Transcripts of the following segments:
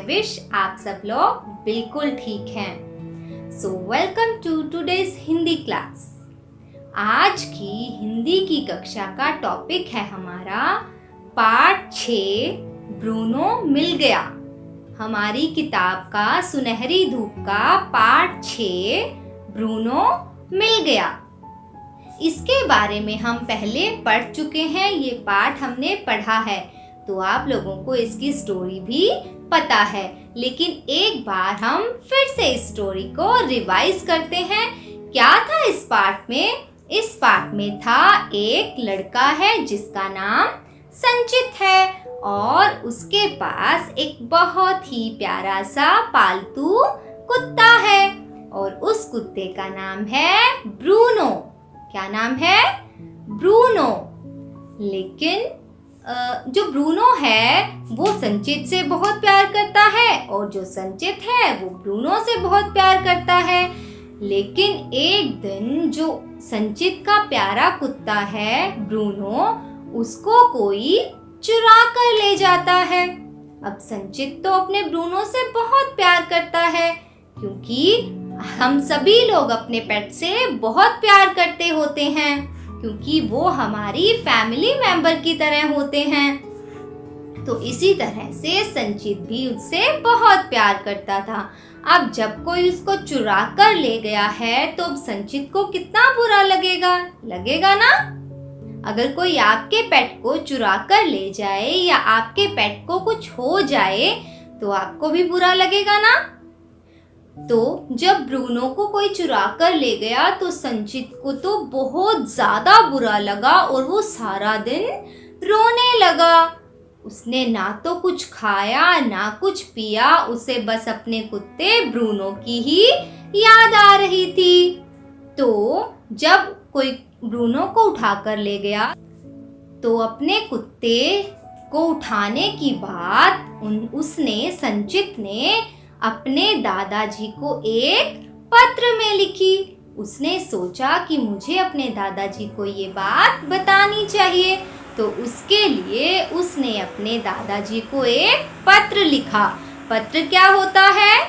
Wish आप सब लोग बिल्कुल ठीक हैं। So welcome to today's Hindi class. आज की हिंदी की कक्षा का टॉपिक है हमारा पार्ट 6 ब्रूनो मिल गया। हमारी किताब का सुनहरी धूप का पार्ट 6 ब्रूनो मिल गया। इसके बारे में हम पहले पढ़ चुके हैं, ये पाठ हमने पढ़ा है, तो आप लोगों को इसकी स्टोरी भी पता है। लेकिन एक बार हम फिर से इस स्टोरी को रिवाइज करते हैं। क्या था इस पाठ में? इस पाठ में था एक लड़का है जिसका नाम संचित है और उसके पास एक बहुत ही प्यारा सा पालतू कुत्ता है और उस कुत्ते का नाम है ब्रूनो। क्या नाम है? ब्रूनो। लेकिन जो ब्रूनो है वो संचित से बहुत प्यार करता है और जो संचित है वो ब्रूनो से बहुत प्यार करता है। लेकिन एक दिन जो संचित का प्यारा कुत्ता है ब्रूनो, उसको कोई चुरा कर ले जाता है। अब संचित तो अपने ब्रूनो से बहुत प्यार करता है, क्योंकि हम सभी लोग अपने पेट से बहुत प्यार करते होते हैं, क्योंकि वो हमारी फैमिली मेंबर की तरह होते हैं। तो इसी तरह से संचित भी उससे बहुत प्यार करता था। अब जब कोई उसको चुरा कर ले गया है तो अब संचित को कितना बुरा लगेगा ना। अगर कोई आपके पेट को चुरा कर ले जाए या आपके पेट को कुछ हो जाए तो आपको भी बुरा लगेगा ना। तो जब ब्रूनो को कोई चुरा कर ले गया तो संचित को तो बहुत ज्यादा बुरा लगा और वो सारा दिन रोने लगा। उसने ना तो कुछ खाया ना कुछ पिया, उसे बस अपने कुत्ते ब्रूनो की ही याद आ रही थी। तो जब कोई ब्रूनो को उठा कर ले गया तो अपने कुत्ते को उठाने की बात उसने संचित ने अपने दादाजी को एक पत्र में लिखी। उसने सोचा कि मुझे अपने दादाजी को ये बात बतानी चाहिए, तो उसके लिए उसने अपने दादाजी को एक पत्र लिखा। पत्र क्या होता है?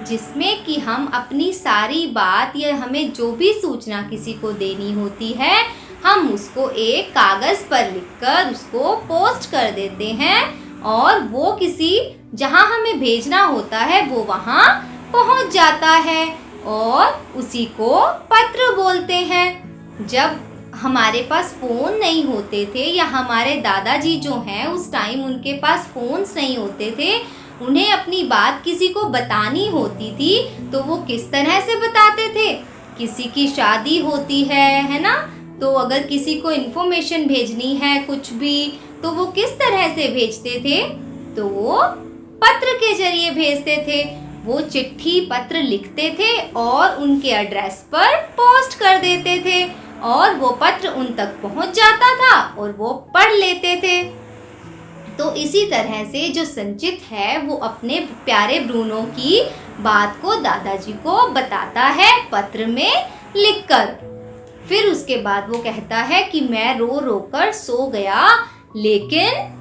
जिसमें कि हम अपनी सारी बात या हमें जो भी सूचना किसी को देनी होती है, हम उसको एक कागज पर लिखकर उसको पोस्ट कर देते हैं और वो किसी जहां हमें भेजना होता है वो वहां पहुंच जाता है और उसी को पत्र बोलते हैं। जब हमारे पास फोन नहीं होते थे या हमारे दादाजी जो हैं उस टाइम उनके पास फोन्स नहीं होते थे, उन्हें अपनी बात किसी को बतानी होती थी तो वो किस तरह से बताते थे? किसी की शादी होती है ना, तो अगर किसी को इन्फॉर्मेशन भेजनी है कुछ भी, तो वो किस तरह से भेजते थे? तो वो पत्र के जरिए भेजते थे। वो चिट्ठी पत्र लिखते थे और उनके एड्रेस पर पोस्ट कर देते थे और वो पत्र उन तक पहुंच जाता था और वो पढ़ लेते थे। तो इसी तरह से जो संचित है वो अपने प्यारे ब्रूनो की बात को दादाजी को बताता है पत्र में लिखकर। फिर उसके बाद वो कहता है कि मैं रो रो कर सो गया, लेकिन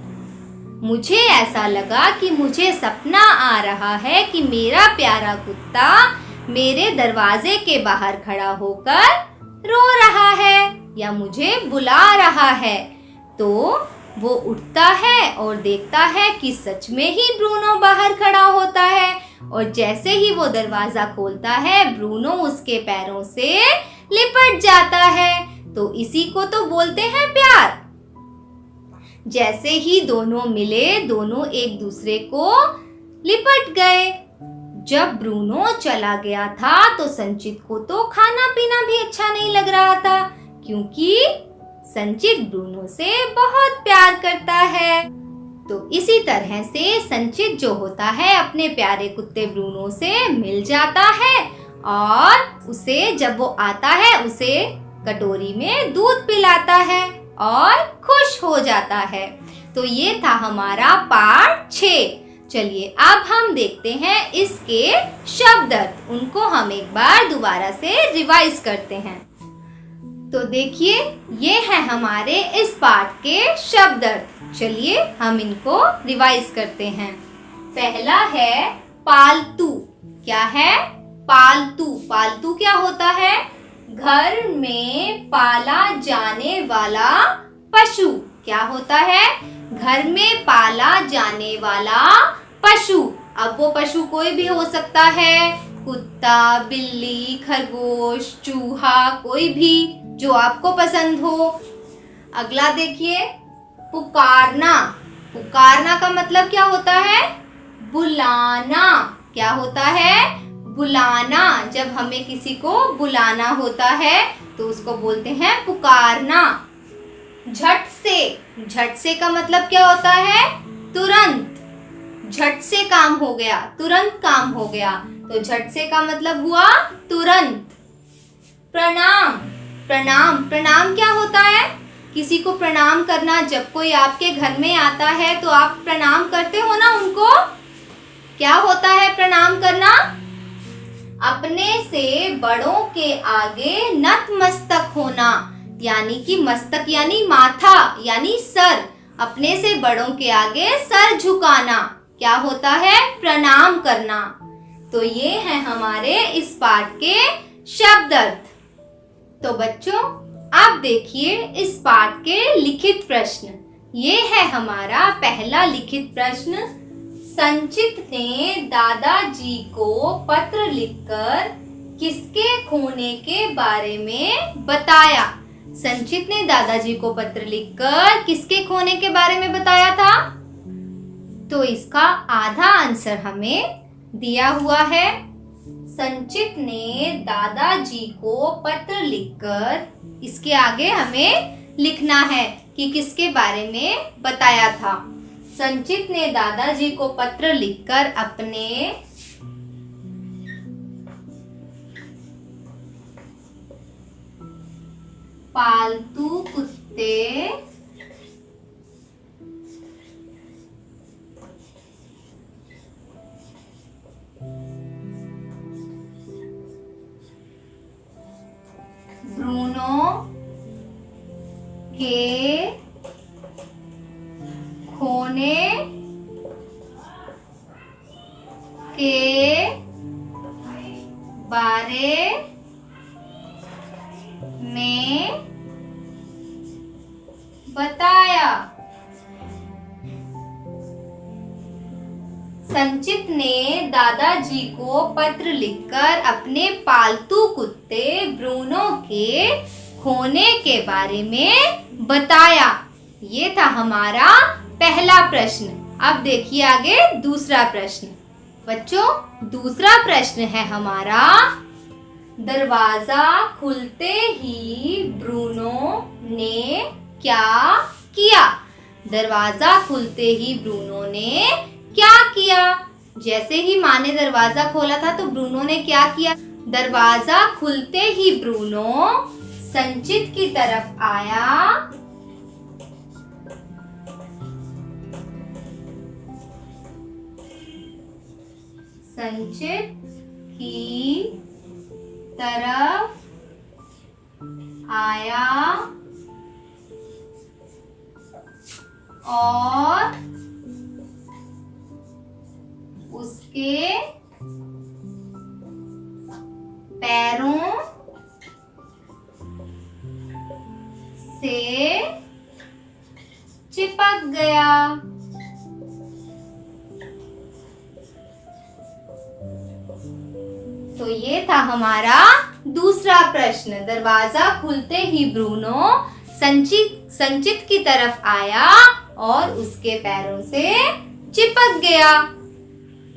मुझे ऐसा लगा कि मुझे सपना आ रहा है कि मेरा प्यारा कुत्ता मेरे दरवाजे के बाहर खड़ा होकर रो रहा है या मुझे बुला रहा है। तो वो उठता है और देखता है कि सच में ही ब्रूनो बाहर खड़ा होता है और जैसे ही वो दरवाजा खोलता है ब्रूनो उसके पैरों से लिपट जाता है। तो इसी को तो बोलते हैं प्यार। जैसे ही दोनों मिले, दोनों एक दूसरे को लिपट गए। जब ब्रूनो चला गया था तो संचित को तो खाना पीना भी अच्छा नहीं लग रहा था, क्योंकि संचित ब्रूनो से बहुत प्यार करता है। तो इसी तरह से संचित जो होता है अपने प्यारे कुत्ते ब्रूनो से मिल जाता है और उसे जब वो आता है उसे कटोरी में दूध पिलाता है और खुश हो जाता है। तो ये था हमारा पार्ट 6। चलिए अब हम देखते हैं इसके शब्द अर्थ। उनको हम एक बार दोबारा से रिवाइज करते हैं। तो देखिए ये है हमारे इस पाठ के शब्द अर्थ। चलिए हम इनको रिवाइज करते हैं। पहला है पालतू। क्या है? पालतू। पालतू क्या होता है? घर में पाला जाने वाला पशु। क्या होता है? घर में पाला जाने वाला पशु। अब वो पशु कोई भी हो सकता है, कुत्ता, बिल्ली, खरगोश, चूहा, कोई भी जो आपको पसंद हो। अगला देखिए पुकारना। पुकारना का मतलब क्या होता है? बुलाना। क्या होता है? बुलाना। जब हमें किसी को बुलाना होता है तो उसको बोलते हैं पुकारना। झट से। झट से का मतलब क्या होता है? तुरंत। झट से काम हो गया, तुरंत काम हो गया, तो झट से का मतलब हुआ तुरंत। प्रणाम। प्रणाम। प्रणाम क्या होता है? किसी को प्रणाम करना। जब कोई आपके घर में आता है तो आप प्रणाम करते हो ना उनको। क्या होता है प्रणाम करना? अपने से बड़ों के आगे नतमस्तक होना, यानी कि मस्तक यानी माथा यानी सर। अपने से बड़ों के आगे सर झुकाना क्या होता है? प्रणाम करना। तो ये है हमारे इस पाठ के शब्द अर्थ। तो बच्चों आप देखिए इस पाठ के लिखित प्रश्न। ये है हमारा पहला लिखित प्रश्न। संचित ने दादाजी को पत्र लिखकर किसके खोने के बारे में बताया? संचित ने दादाजी को पत्र लिखकर किसके खोने के बारे में बताया था? तो इसका आधा आंसर हमें दिया हुआ है। संचित ने दादाजी को पत्र लिखकर, इसके आगे हमें लिखना है कि किसके बारे में बताया था। संचित ने दादाजी को पत्र लिखकर अपने पालतू कुत्ते ब्रूनो के खोने के बारे में बताया। संचित ने दादाजी को पत्र लिखकर अपने पालतू कुत्ते ब्रूनो के खोने के बारे में बताया। ये था हमारा पहला प्रश्न। अब देखिए आगे दूसरा प्रश्न। बच्चों दूसरा प्रश्न है हमारा, दरवाजा खुलते ही ब्रूनो ने क्या किया? दरवाजा खुलते ही ब्रूनो ने क्या किया? जैसे ही माँ ने दरवाजा खोला था तो ब्रूनो ने क्या किया? दरवाजा खुलते ही ब्रूनो संचित की तरफ आया संचित की तरफ आया और उसके पैरों से चिपक गया। तो ये था हमारा दूसरा प्रश्न। दरवाजा खुलते ही ब्रूनो संचित की तरफ आया और उसके पैरों से चिपक गया।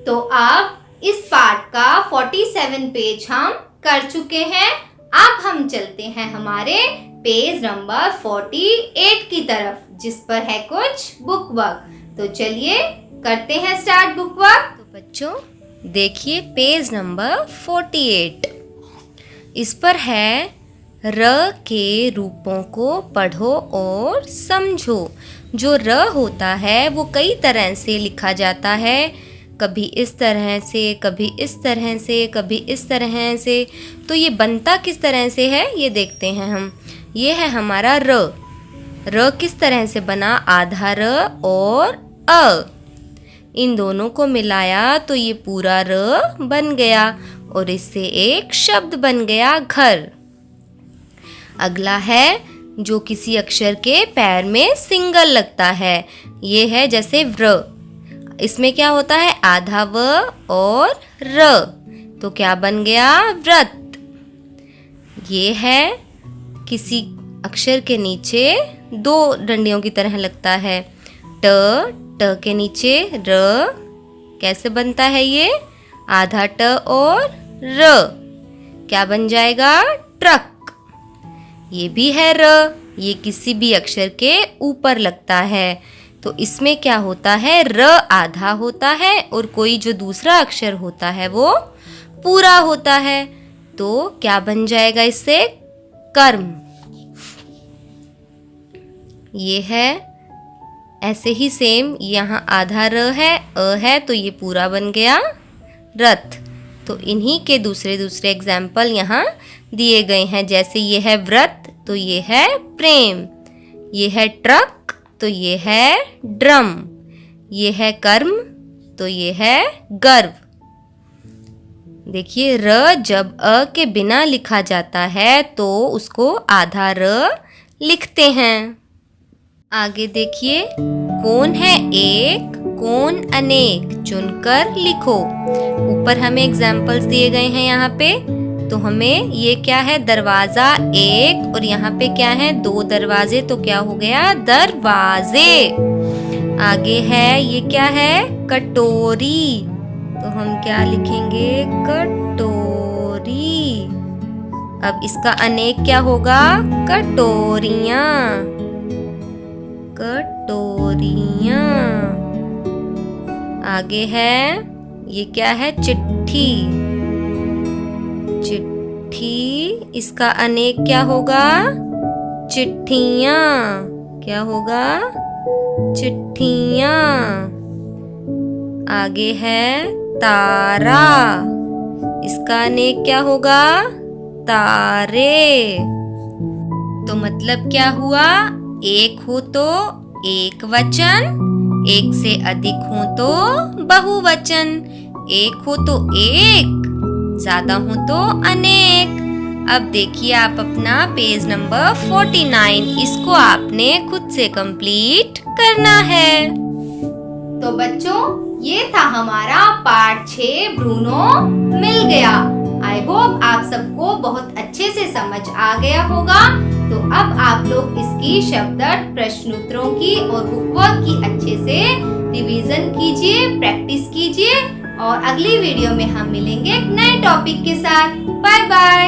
तो अब इस पाठ का 47 पेज हम कर चुके हैं। अब हम चलते हैं हमारे पेज नंबर 48 की तरफ, जिस पर है कुछ बुक वर्क। तो चलिए करते हैं स्टार्ट बुक वर्क। तो बच्चों देखिए पेज नंबर 48। इस पर है र के रूपों को पढ़ो और समझो। जो र होता है वो कई तरह से लिखा जाता है, कभी इस तरह से, कभी इस तरह से, कभी इस तरह से। तो ये बनता किस तरह से है ये देखते हैं हम। ये है हमारा र। र किस तरह से बना? आधा र और अ, इन दोनों को मिलाया तो ये पूरा र बन गया और इससे एक शब्द बन गया घर। अगला है जो किसी अक्षर के पैर में सिंगल लगता है, ये है जैसे व्र। इसमें क्या होता है? आधा व और र, तो क्या बन गया? व्रत। ये है किसी अक्षर के नीचे दो डंडियों की तरह लगता है, ट के नीचे र, कैसे बनता है ये? आधा ट और र, क्या बन जाएगा? ट्रक। ये भी है र, ये किसी भी अक्षर के ऊपर लगता है, तो इसमें क्या होता है? र आधा होता है और कोई जो दूसरा अक्षर होता है वो पूरा होता है, तो क्या बन जाएगा इससे? कर्म। ये है ऐसे ही सेम, यहाँ आधा र है, अ है, तो ये पूरा बन गया रथ। तो इन्हीं के दूसरे दूसरे एग्जाम्पल यहाँ दिए गए हैं, जैसे ये है व्रत तो ये है प्रेम, ये है ट्रक तो ये है ड्रम, ये है कर्म तो ये है गर्व। देखिए र जब अ के बिना लिखा जाता है तो उसको आधा र लिखते हैं। आगे देखिए, कौन है एक, कौन अनेक, चुनकर लिखो। ऊपर हमें एग्जाम्पल्स दिए गए हैं यहाँ पे, तो हमें ये क्या है? दरवाजा एक, और यहाँ पे क्या है? दो दरवाजे, तो क्या हो गया? दरवाजे। आगे है ये क्या है? कटोरी, तो हम क्या लिखेंगे? कटोरी। अब इसका अनेक क्या होगा? कटोरियाँ, कटोरियाँ। आगे है ये क्या है? चिट्ठी, चिट्ठी, इसका अनेक क्या होगा? चिट्ठियाँ, क्या होगा? चिट्ठियाँ। आगे है तारा, इसका अनेक क्या होगा? तारे। तो मतलब क्या हुआ? एक हो तो एक वचन, एक से अधिक हो तो बहुवचन, एक हो तो एक, ज्यादा हो तो अनेक। अब देखिए आप अपना पेज नंबर 49, इसको आपने खुद से कंप्लीट करना है। तो बच्चों, ये था हमारा पार्ट 6 ब्रूनो मिल गया। आई होप आप सबको बहुत अच्छे से समझ आ गया होगा। तो अब आप लोग इसकी शब्दार्थ, प्रश्नोत्तरों की और बुकवर्क की अच्छे से रिवीजन कीजिए, प्रैक्टिस कीजिए, और अगली वीडियो में हम मिलेंगे एक नए टॉपिक के साथ। Bye bye.